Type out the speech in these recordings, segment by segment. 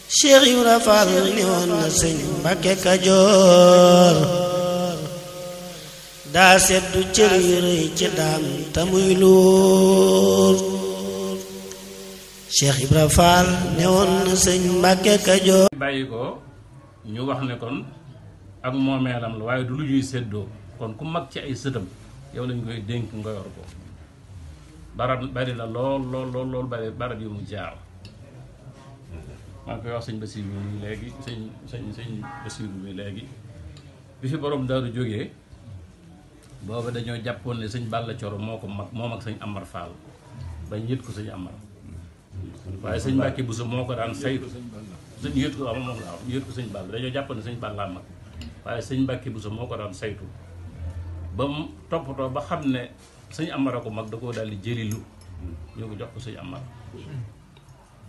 Cheikh Ibra Fall ni woon na sëñ Mbàkke Kajoor daa seddu cër yu rëy ci daam tamuy luur. Cheikh Ibra Fall ni woon na sëñ Mbàkke Kajoor bàyyi ko ñu wax ne kon ak moomeelam la waaye du lu ñuy séddoo kon ku mag ci ay sëtam yow lañ koy dénk nga yor ko. bari la lool barab yu mu jaar. maa ngi koy wax sëñ Basiru mi léegi sëñ Basiru mi léegi bi fi borom Daaru jógee booba dañoo jàppoon ne sëñ Balla Coro moo ko mag moom ak sëñ Amar Fall bañ yët ko sëñ Amar waaye sëñ Mbàkke Buso moo ko daan saytu sëñ yët ko am moom laa wax yët ko sëñ Balla dañoo jàppoon ne sëñ Balla mag waaye sëñ Mbàkke Buso moo ko daan saytu ba mu toppatoo ba xam ne sëñ Amar a ko mag da koo daal di jëlilu ñoo ko jox ko sëñ Amar.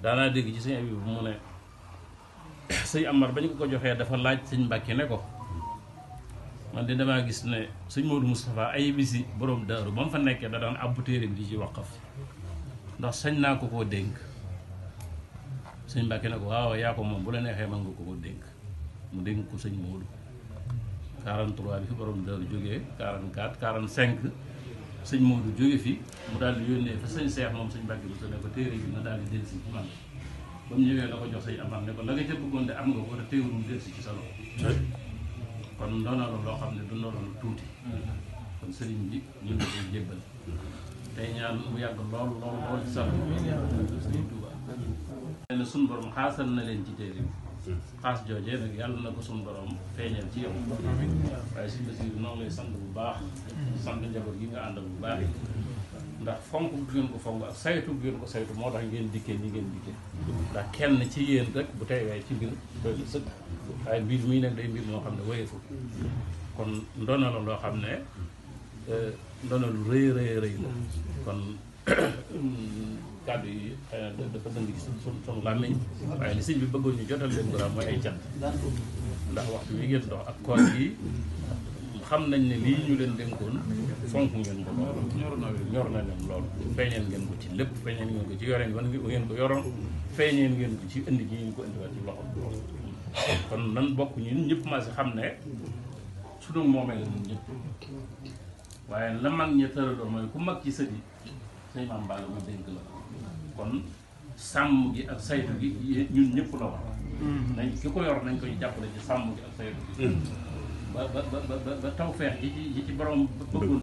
daanaa dégg ci sëñ abi bu mu ne sëñ Amar ba ñu ko joxee dafa laaj sëñ Mbàkke ne ko man de damaa gis ne sëñ Modou Moustapha ay bisi borom Daaru ba mu fa nekkee da daan abbu téere bi di ci waqaf ndax sañ naa ko koo dénk. sëñ Mbàkke ne ko waaw yaa ko moom bu la neexee man nga ko koo dénk mu dénk ko sëñ Modou 43 bi fi borom Daaru jógee 44 45 sëñ Modou jóge fi mu daal di yónnee fa sëñ Seex moom sëñ Mbàkke bi su ne ko téere bi na daal di delsi ci man ba mu ñëwee la ko jox sëñ Amar ne ko la nga ca bëggoon de am nga ko te téewul mu delsi ci sa loxo kon ndoona la loo xam ne du ndoona lu tuuti kon sëriñ bi ñu ngi koy jébbal tey ñaan mu yàgg lool ci sax sëriñ Tuuba ne suñ borom xaasal na leen ci téere bi xaas joojee nag yàlla na ko suñ borom feeñal ci yow waaye si Basiru noonu lay sant bu baax sant njaboot gi nga àndal bu baax ndax fonk bu ngeen ko fonk ak saytu bu ngeen ko saytu moo tax ngeen dikkee ni ngeen dikkee ndax kenn ci yéen rek bu teewee ci mbir doy na sëkk waaye mbir muy nekk day mbir moo xam ne wayeefu kon ndono la loo xam ne ndono lu rëy la kon kàddu yi xëy na dafa dëng ci sunu làmmiñ waaye li sëñ bi bëggoon ñu jotal leen ko mooy ay cant ndax waxtu wi ngeen dox ak koor gi xam nañ ne lii ñu leen dénkoon fonk ngeen ko lool ñor na leen lool feeñeen ngeen ko ci lépp feeñeen ngeen ko ci yoreen wan ngeen ko yoroon feeñeen ngeen ko ci indi gi ñu ko indiwaat ci loxo kon nan bokk ñun ñëpp ma si xam ne sunu moomee la ñun ñëpp waaye la mag ñi tëraloon mooy ku mag ci sët yi sëñ Maam Balla mu dénk la kon sàmm gi ak saytu gi ñun ñëpp la war nañ ki ko yor nañ koy jàppale ci sàmm gi ak saytu gi ba tawfeex ji ci borom bëggoon